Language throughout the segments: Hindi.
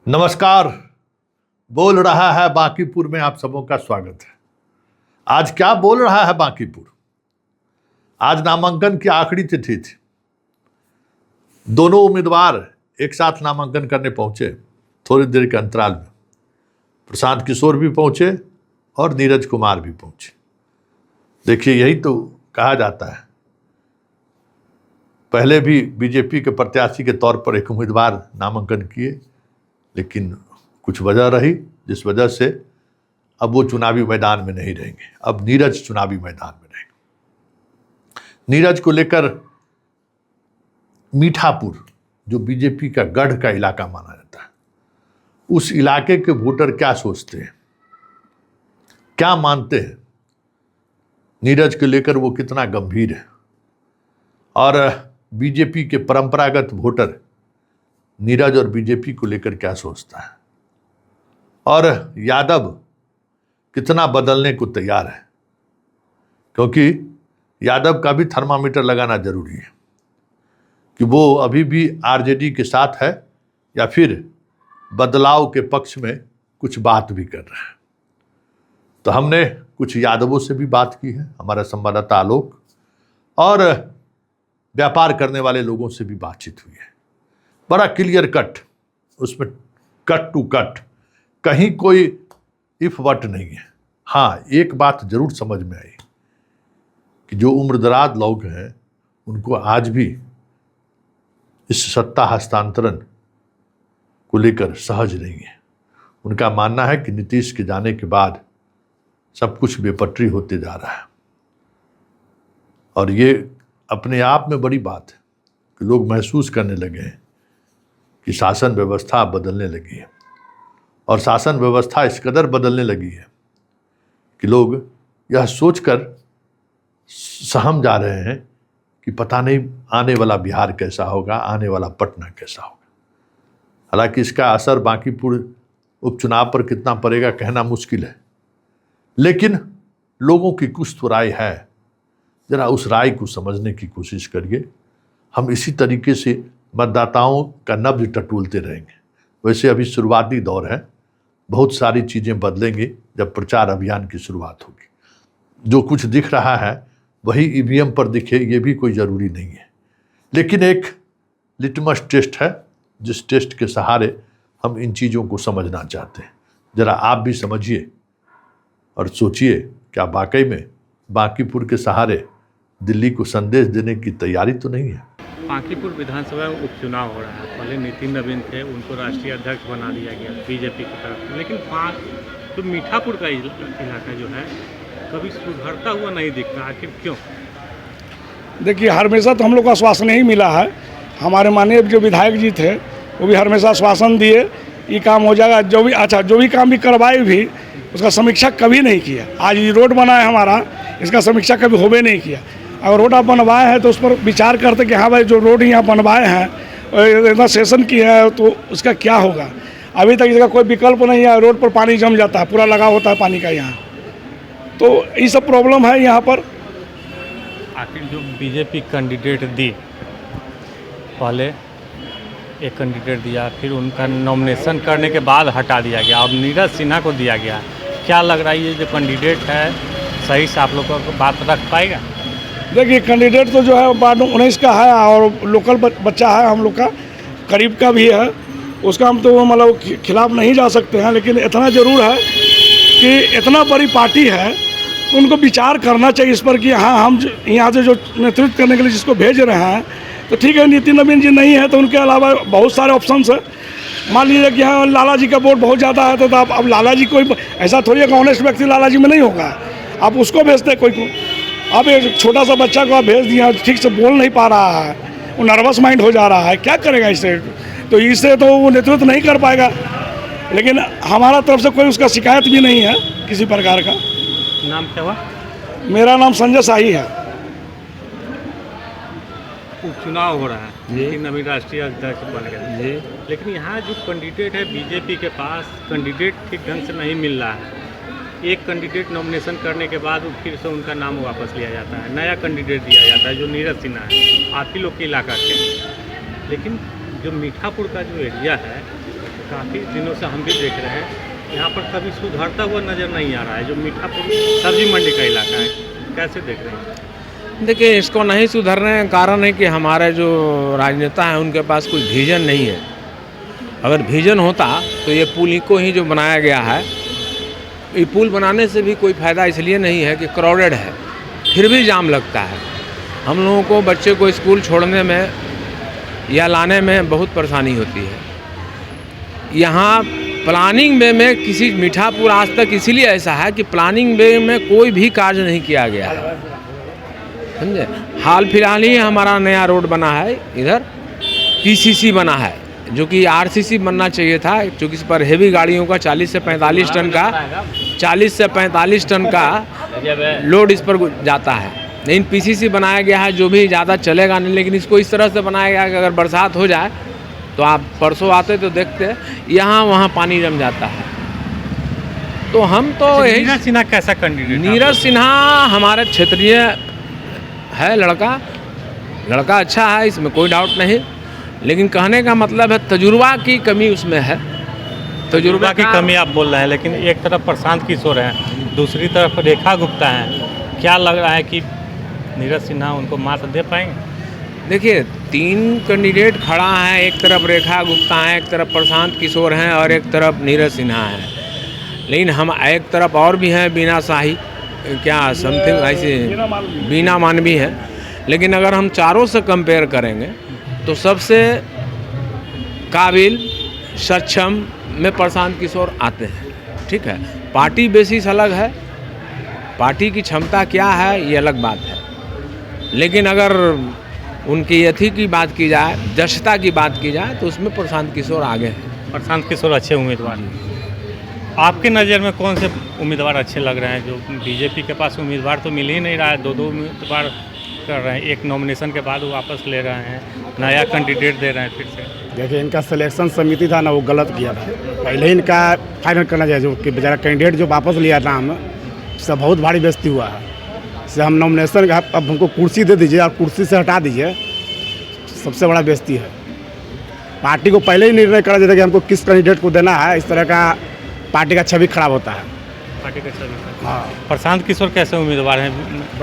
नमस्कार। बोल रहा है बांकीपुर में आप सबों का स्वागत है। आज क्या बोल रहा है बांकीपुर? आज नामांकन की आखिरी तिथि थी। दोनों उम्मीदवार एक साथ नामांकन करने पहुंचे। थोड़ी देर के अंतराल में प्रशांत किशोर भी पहुंचे और नीरज कुमार भी पहुंचे। देखिए, यही तो कहा जाता है। पहले भी बीजेपी के प्रत्याशी के तौर पर एक उम्मीदवार नामांकन किए, लेकिन कुछ वजह रही जिस वजह से अब वो चुनावी मैदान में नहीं रहेंगे। अब नीरज चुनावी मैदान में रहेंगे। नीरज को लेकर मीठापुर, जो बीजेपी का गढ़ का इलाका माना जाता है, उस इलाके के वोटर क्या सोचते हैं, क्या मानते हैं, नीरज को लेकर वो कितना गंभीर है, और बीजेपी के परंपरागत वोटर नीरज और बीजेपी को लेकर क्या सोचता है, और यादव कितना बदलने को तैयार है। क्योंकि यादव का भी थर्मामीटर लगाना जरूरी है कि वो अभी भी आरजेडी के साथ है या फिर बदलाव के पक्ष में कुछ बात भी कर रहा है। तो हमने कुछ यादवों से भी बात की है, हमारा संवाददाता आलोक, और व्यापार करने वाले लोगों से भी बातचीत हुई है। बड़ा क्लियर कट, उसमें कट टू कट, कहीं कोई इफ वट नहीं है। हाँ, एक बात जरूर समझ में आई कि जो उम्रदराज लोग हैं उनको आज भी इस सत्ता हस्तांतरण को लेकर सहज नहीं है। उनका मानना है कि नीतीश के जाने के बाद सब कुछ बेपटरी होते जा रहा है, और ये अपने आप में बड़ी बात है कि लोग महसूस करने लगे हैं कि शासन व्यवस्था बदलने लगी है, और शासन व्यवस्था इस कदर बदलने लगी है कि लोग यह सोचकर सहम जा रहे हैं कि पता नहीं आने वाला बिहार कैसा होगा, आने वाला पटना कैसा होगा। हालांकि इसका असर बांकीपुर उपचुनाव पर कितना पड़ेगा कहना मुश्किल है, लेकिन लोगों की कुछ तो राय है। जरा उस राय को समझने की कोशिश करिए। हम इसी तरीके से मतदाताओं का नब्ज टटोलते रहेंगे। वैसे अभी शुरुआती दौर है, बहुत सारी चीज़ें बदलेंगी जब प्रचार अभियान की शुरुआत होगी। जो कुछ दिख रहा है वही ईवीएम पर दिखे, ये भी कोई ज़रूरी नहीं है, लेकिन एक लिटमस टेस्ट है जिस टेस्ट के सहारे हम इन चीज़ों को समझना चाहते हैं। ज़रा आप भी समझिए और सोचिए, क्या वाकई में बांकीपुर के सहारे दिल्ली को संदेश देने की तैयारी तो नहीं है। बांकीपुर विधानसभा उपचुनाव हो रहा है। पहले नितिन नवीन थे, उनको राष्ट्रीय अध्यक्ष बना दिया गया बीजेपी की तरफ, लेकिन जो मीठापुर का इलाका जो है कभी सुधरता हुआ नहीं दिखता। आखिर क्यों? देखिए, हमेशा तो हम लोग को आश्वासन ही मिला है। हमारे माननीय जो विधायक जी थे वो भी हमेशा आश्वासन दिए, ये काम हो जाएगा। जो भी काम भी करवाए भी उसका समीक्षा कभी नहीं किया। आज ये रोड बना है हमारा, इसका समीक्षा कभी होबे नहीं किया। अगर रोड आप बनवाए हैं तो उस पर विचार करते कि हाँ भाई, जो रोड यहाँ बनवाए हैं इतना सेशन किया है तो उसका क्या होगा। अभी तक इसका कोई विकल्प नहीं है। रोड पर पानी जम जाता है, पूरा लगा होता है पानी का यहाँ, तो ये सब प्रॉब्लम है यहाँ पर। आखिर जो बीजेपी कैंडिडेट दी, पहले एक कैंडिडेट दिया, फिर उनका नॉमिनेशन करने के बाद हटा दिया गया, अब नीरज सिन्हा को दिया गया। क्या लग रहा है ये जो कैंडिडेट है सही से आप लोग को बात रख पाएगा? देखिए, कैंडिडेट तो जो है वार्ड 19 का है और लोकल बच्चा है, हम लोग का करीब का भी है। उसका हम तो मतलब खिलाफ नहीं जा सकते हैं, लेकिन इतना ज़रूर है कि इतना बड़ी पार्टी है तो उनको विचार करना चाहिए इस पर कि हाँ, हम यहाँ से जो नेतृत्व करने के लिए जिसको भेज रहे हैं तो ठीक है, नितिन नवीन जी नहीं है तो उनके अलावा बहुत सारे ऑप्शंस है। मान लीजिए कि हाँ, लाला जी का वोट बहुत ज़्यादा है तो अब लाला जी कोई ऐसा थोड़ी है कि ऑनेस्ट व्यक्ति लाला जी में नहीं होगा, आप उसको भेजते कोई को। अब एक छोटा सा बच्चा को आप भेज दिया, ठीक से बोल नहीं पा रहा है, वो नर्वस माइंड हो जा रहा है, क्या करेगा इससे? तो इससे तो वो नेतृत्व नहीं कर पाएगा। लेकिन हमारा तरफ से कोई उसका शिकायत भी नहीं है किसी प्रकार का। नाम क्या हुआ? मेरा नाम संजय शाही है। उपचुनाव हो रहा है, नितिन नवीन राष्ट्रीय अध्यक्ष बन गए, लेकिन यहाँ जो कैंडिडेट है बीजेपी के पास कैंडिडेट ठीक ढंग से नहीं मिल रहा है। एक कैंडिडेट नॉमिनेशन करने के बाद फिर से उनका नाम वापस लिया जाता है, नया कैंडिडेट दिया जाता है जो नीरज सिन्हा है, आप ही लोग के इलाका के। लेकिन जो मीठापुर का जो एरिया है काफ़ी दिनों से हम भी देख रहे हैं, यहाँ पर कभी सुधरता हुआ नज़र नहीं आ रहा है। जो मीठापुर सब्जी मंडी का इलाका है, कैसे देख रहे हैं? देखिए, इसको नहीं सुधरने का कारण है कि हमारे जो राजनेता हैं उनके पास कोई विजन नहीं है। अगर विजन होता तो ये पुल को ही जो बनाया गया है, ये पुल बनाने से भी कोई फ़ायदा इसलिए नहीं है कि क्राउडेड है, फिर भी जाम लगता है। हम लोगों को बच्चे को स्कूल छोड़ने में या लाने में बहुत परेशानी होती है। यहाँ प्लानिंग वे में किसी मीठापुर आज तक इसीलिए ऐसा है कि प्लानिंग वे में कोई भी कार्य नहीं किया गया है, समझे। हाल फिलहाल ही हमारा नया रोड बना है, इधर पीसीसी बना है, जो कि आरसीसी बनना चाहिए था, क्योंकि इस पर हेवी गाड़ियों का 40 से 45 टन का लोड इस पर जाता है। लेकिन पीसीसी बनाया गया है, जो भी ज़्यादा चलेगा नहीं। लेकिन इसको इस तरह से बनाया गया है कि अगर बरसात हो जाए तो आप परसों आते तो देखते यहाँ वहाँ पानी जम जाता है। तो हम तो यही, नीरज सिन्हा कैसा कैंडिडेट? नीरज सिन्हा हमारे क्षेत्रीय है, लड़का अच्छा है, इसमें कोई डाउट नहीं। लेकिन कहने का मतलब है तजुर्बा की कमी उसमें है। तजुर्बा की कमी आप बोल रहे हैं, लेकिन एक तरफ प्रशांत किशोर हैं, दूसरी तरफ रेखा गुप्ता हैं। क्या लग रहा है कि नीरज सिन्हा उनको मात दे पाएंगे? देखिए, 3 कैंडिडेट खड़ा है, एक तरफ रेखा गुप्ता है, एक तरफ प्रशांत किशोर हैं और एक तरफ नीरज सिन्हा है। लेकिन हम एक तरफ और भी हैं, बीना शाही, क्या समथिंग ऐसे बीना मानवी है। लेकिन अगर हम चारों से कंपेयर करेंगे तो सबसे काबिल सक्षम में प्रशांत किशोर आते हैं, ठीक है। पार्टी बेसिस अलग है, पार्टी की क्षमता क्या है ये अलग बात है। लेकिन अगर उनकी यथी की बात की जाए, दक्षता की बात की जाए, तो उसमें प्रशांत किशोर आगे हैं। प्रशांत किशोर अच्छे उम्मीदवार हैं। आपके नज़र में कौन से उम्मीदवार अच्छे लग रहे हैं? जो बीजेपी के पास उम्मीदवार तो मिल ही नहीं रहा है, 2 उम्मीदवार कर रहे हैं, एक नॉमिनेशन के बाद वो वापस ले रहे हैं, नया कैंडिडेट दे रहे हैं फिर से। देखिए, इनका सिलेक्शन समिति था ना, वो गलत किया था। पहले ही इनका फाइनल करना चाहिए, जो कि बेचारा कैंडिडेट जो वापस लिया था, हम उससे बहुत भारी बेइज्जती हुआ है। इससे हम नॉमिनेशन का, अब हमको कुर्सी दे दीजिए और कुर्सी से हटा दीजिए, सबसे बड़ा बेइज्जती है। पार्टी को पहले ही निर्णय करना चाहिए कि हमको किस कैंडिडेट को देना है। इस तरह का पार्टी का छवि खराब होता है। पार्टी का छवि। हाँ, प्रशांत किशोर कैसे उम्मीदवार हैं?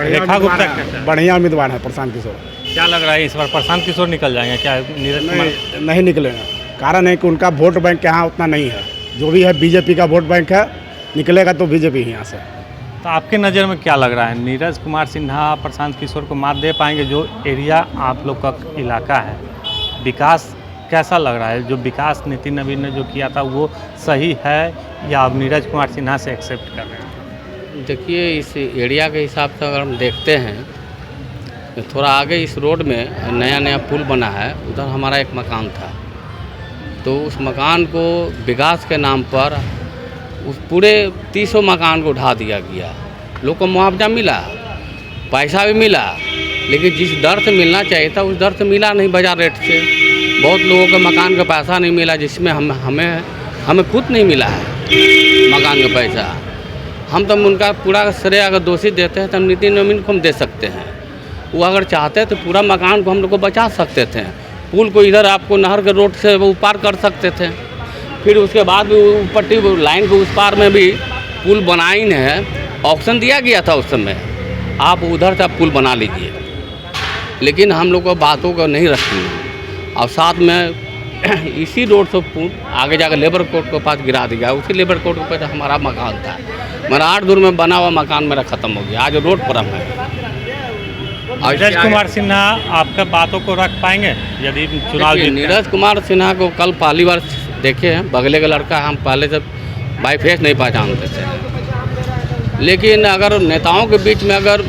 रेखा गुप्ता कैसे? बढ़िया उम्मीदवार है प्रशांत किशोर। क्या लग रहा है इस बार प्रशांत किशोर निकल जाएंगे क्या? नीरज कुमार नहीं निकलेगा। कारण है कि उनका वोट बैंक यहाँ उतना नहीं है। जो भी है बीजेपी का वोट बैंक है, निकलेगा तो बीजेपी ही यहाँ से। तो आपके नज़र में क्या लग रहा है, नीरज कुमार सिन्हा प्रशांत किशोर को मात दे पाएंगे? जो एरिया आप लोग का इलाका है, विकास कैसा लग रहा है? जो विकास नितिन नवीन ने जो किया था वो सही है या आप नीरज कुमार सिन्हा से एक्सेप्ट कर रहे हैं? देखिए, इस एरिया के हिसाब से अगर हम देखते हैं तो थोड़ा आगे इस रोड में नया पुल बना है, उधर हमारा एक मकान था। तो उस मकान को विकास के नाम पर उस पूरे 300 मकान को ढा दिया गया। लोग को मुआवजा मिला, पैसा भी मिला, लेकिन जिस दर से मिलना चाहिए था उस दर से मिला नहीं बाजार रेट से। बहुत लोगों को मकान का पैसा नहीं मिला, जिसमें हमें खुद नहीं मिला है मकान का पैसा। हम तो उनका पूरा श्रेय अगर दोषी देते हैं तो हम नितिन नवीन को हम दे सकते हैं। वो अगर चाहते तो पूरा मकान को हम लोग को बचा सकते थे। पुल को इधर आपको नहर के रोड से वो पार कर सकते थे। फिर उसके बाद भी पट्टी लाइन के उस पार में भी पुल बनाई है, ऑप्शन दिया गया था उस समय, आप उधर से आप पुल बना लीजिए। लेकिन हम लोग को बातों को नहीं रखी और साथ में इसी रोड से पुल आगे जाकर लेबर कोर्ट के पास गिरा दिया। उसी लेबर कोर्ट के पास हमारा मकान था। मेरा 8 दूर में बना हुआ मकान मेरा ख़त्म हो गया, आज रोड पर हम है। नीरज कुमार सिन्हा आपका बातों को रख पाएंगे यदि चुनाव जीतते हैं? नीरज कुमार सिन्हा को कल पहली बार देखे हैं, बगले का लड़का, हम पहले से बाई फेस नहीं पहचानते थे। लेकिन अगर नेताओं के बीच में अगर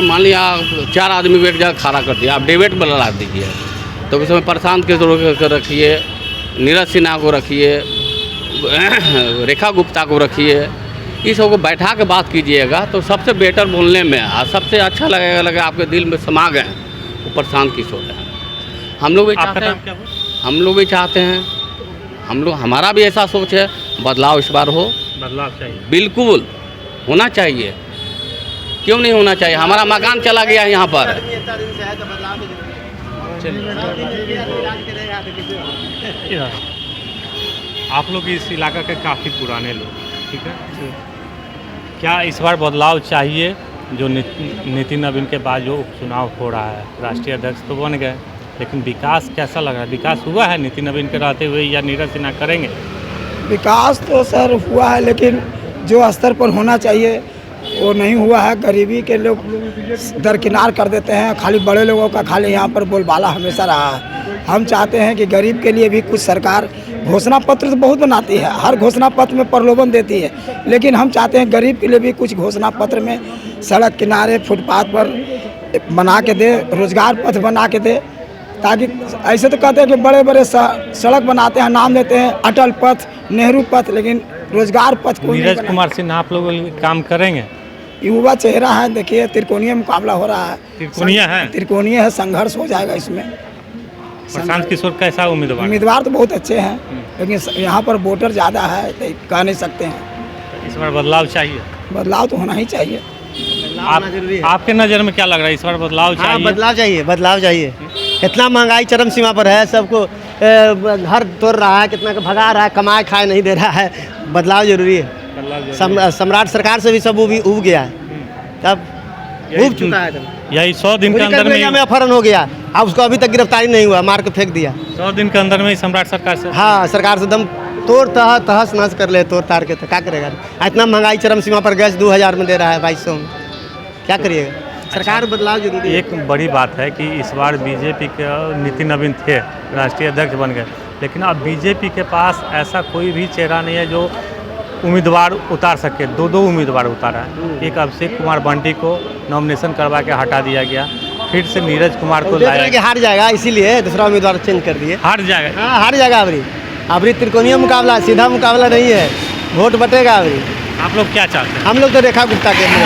मान लिया 4 आदमी को एक जगह खड़ा कर दिया, आप डिबेट में लड़ा दीजिए, तो उसमें प्रशांत किशोर को रखिए, नीरज सिन्हा को रखिए, रेखा गुप्ता को रखिए, इस सबको बैठा के बात कीजिएगा तो सबसे बेटर बोलने में और सबसे अच्छा लगेगा आपके दिल में समा गए वो प्रशांत किशोर है। हम लोग भी चाहते हैं, हमारा भी ऐसा सोच है, बदलाव इस बार हो। बदलाव चाहिए, बिल्कुल होना चाहिए, क्यों नहीं होना चाहिए? हमारा मकान चला गया है यहाँ पर। आप लोग इस इलाका के काफ़ी पुराने लोग, ठीक है, क्या इस बार बदलाव चाहिए? जो नितिन नवीन के बाद जो उपचुनाव हो रहा है, राष्ट्रीय अध्यक्ष तो बन गए, लेकिन विकास कैसा लग रहा है? विकास हुआ है नितिन नवीन के रहते हुए या नीरज सिन्हा करेंगे? विकास तो सर हुआ है, लेकिन जो स्तर पर होना चाहिए वो नहीं हुआ है। गरीबी के लोग दरकिनार कर देते हैं, खाली बड़े लोगों का खाली यहाँ पर बोलबाला हमेशा रहा है। हम चाहते हैं कि गरीब के लिए भी कुछ सरकार घोषणा पत्र तो बहुत बनाती है, हर घोषणा पत्र में प्रलोभन देती है, लेकिन हम चाहते हैं गरीब के लिए भी कुछ घोषणा पत्र में सड़क किनारे फुटपाथ पर बना के दे, रोजगार पथ बना के दे, ताकि ऐसे तो कहते हैं कि बड़े बड़े सड़क बनाते हैं, नाम लेते हैं अटल पथ, नेहरू पथ, लेकिन रोजगार पथ को नीरज कुमार सिन्हा आप लोग काम करेंगे? युवा चेहरा है, देखिए त्रिकोणीय मुकाबला हो रहा है। त्रिकोणीय है? त्रिकोणीय है, संघर्ष हो जाएगा इसमें। प्रशांत किशोर कैसा उम्मीदवार? उम्मीदवार तो बहुत अच्छे हैं, लेकिन यहाँ पर वोटर ज़्यादा है तो कह नहीं सकते हैं। इस बार बदलाव चाहिए? बदलाव तो होना ही चाहिए। आपके नज़र में क्या लग रहा है, इस बार बदलाव चाहिए? हाँ, बदलाव चाहिए, बदलाव चाहिए। इतना महंगाई चरम सीमा पर है, सबको हर तोड़ रहा है, कितना का भगा रहा है, कमाए खाए नहीं दे रहा है। बदलाव जरूरी है। सम्राट सरकार से भी सब उब गया है, तब उब चुका है। यही 100 दिन के अंदर में अपहरण हो गया, अब उसको अभी तक गिरफ्तारी नहीं हुआ, मार के फेंक दिया। 100 दिन के अंदर में ही सम्राट सरकार से? हाँ, सरकार से दम तोड़ तहस नहस कर ले, तोड़ तार के, तो क्या करेगा? इतना महंगाई चरम सीमा पर, गैस 2000 में दे रहा है, 2200 में, क्या करिएगा? सरकार बदलाव जरूरी है। एक बड़ी बात है कि इस बार बीजेपी के नितिन नवीन थे, राष्ट्रीय अध्यक्ष बन गए, लेकिन अब बीजेपी के पास ऐसा कोई भी चेहरा नहीं है जो उम्मीदवार उतार सके। दो उम्मीदवार उतारा है। एक अभिषेक कुमार बंटी को नॉमिनेशन करवा के हटा दिया गया, फिर से नीरज कुमार को लाया कि हार जाएगा, इसीलिए दूसरा उम्मीदवार चेंज कर दिए। हार जाएगा? हाँ, हार जाएगा। अबरी त्रिकोणीय मुकाबला, सीधा मुकाबला नहीं है, वोट बटेगा। अबरी आप लोग क्या चाहते हैं? हम लोग तो रेखा गुप्ता के लिए।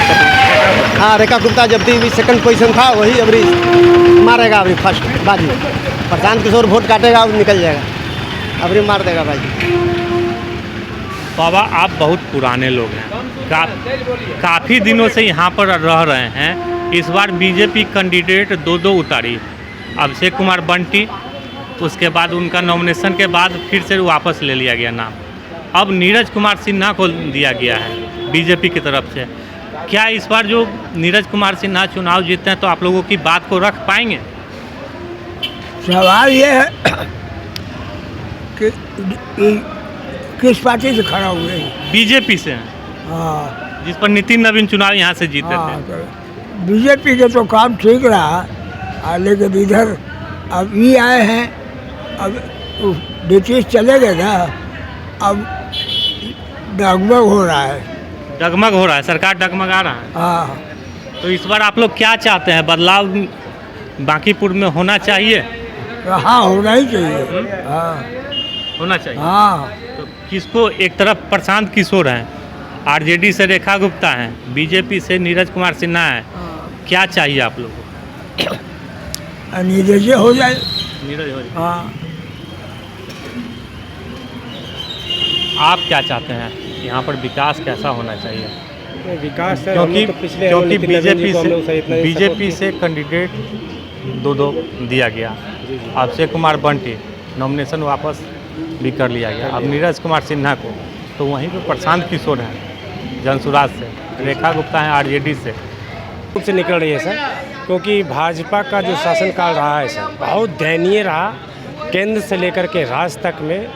हाँ, रेखा गुप्ता जब भी सेकंड पोजीशन था, वही अबरी मारेगा, अबरी फर्स्ट बाजी। प्रशांत किशोर वोट काटेगा और निकल जाएगा, अबरी मार देगा बाजी। बाबा, आप बहुत पुराने लोग हैं, काफ़ी दिनों से यहाँ पर रह रहे हैं। इस बार बीजेपी कैंडिडेट दो उतारी, अभिषेक कुमार बंटी, उसके बाद उनका नॉमिनेशन के बाद फिर से वापस ले लिया गया नाम। अब नीरज कुमार सिन्हा को दिया गया है बीजेपी की तरफ से। क्या इस बार जो नीरज कुमार सिन्हा चुनाव जीतते हैं तो आप लोगों की बात को रख पाएंगे? सवाल ये है कि किस पार्टी से खड़ा हुए हैं? बीजेपी से। हाँ, जिस पर नितिन नवीन चुनाव यहाँ से जीते थे। बीजेपी के तो काम ठीक रहा, लेकिन इधर अब ये आए हैं, अब ब्रिटिश चले गए ना, अब डगमग हो रहा है। डगमग हो रहा है, सरकार डगमगा रहा है। हाँ, तो इस बार आप लोग क्या चाहते हैं? बदलाव बांकीपुर में होना चाहिए? हाँ, होना ही चाहिए। हाँ, होना चाहिए। हाँ, तो किसको? एक तरफ प्रशांत किशोर हैं, आरजेडी से रेखा गुप्ता हैं, बीजेपी से नीरज कुमार सिन्हा है, क्या चाहिए आप लोगों को? नीरज हो जाए। नीरज हो जाए। हाँ, आप क्या चाहते हैं? यहाँ पर विकास कैसा होना चाहिए? विकास सर, क्योंकि बीजेपी से कैंडिडेट दो दिया गया। अभिषेक कुमार बंटी नॉमिनेशन वापस भी कर लिया गया। अब नीरज कुमार सिन्हा को, तो वहीं पे प्रशांत किशोर हैं जनसुराज से, रेखा गुप्ता हैं आरजेडी से। रूप से निकल रही है सर, क्योंकि भाजपा का जो शासनकाल रहा है सर, बहुत दयनीय रहा। केंद्र से लेकर के राज्य तक में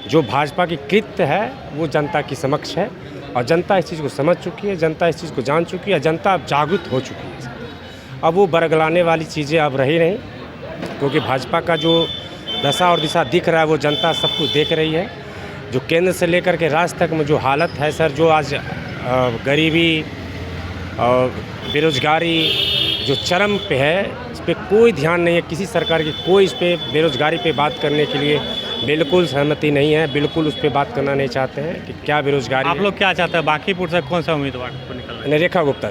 जो भाजपा की कृत्य है वो जनता की समक्ष है, और जनता इस चीज़ को समझ चुकी है, जनता इस चीज़ को जान चुकी है, जनता अब जागरूक हो चुकी है सर। अब वो बरगलाने वाली चीज़ें अब रही नहीं, क्योंकि भाजपा का जो दशा और दिशा दिख रहा है वो जनता सब कुछ देख रही है। जो केंद्र से लेकर के राज्य तक में जो हालत है सर, जो आज गरीबी और बेरोजगारी जो चरम पे है, इस पर कोई ध्यान नहीं है किसी सरकार की। कोई इस पर बेरोजगारी पे बात करने के लिए बिल्कुल सहमति नहीं है, बिल्कुल उस पर बात करना नहीं चाहते हैं कि क्या बेरोजगारी। आप लोग क्या चाहते हैं? बांकीपुर से कौन सा उम्मीदवार को निकलना? रेखा गुप्ता।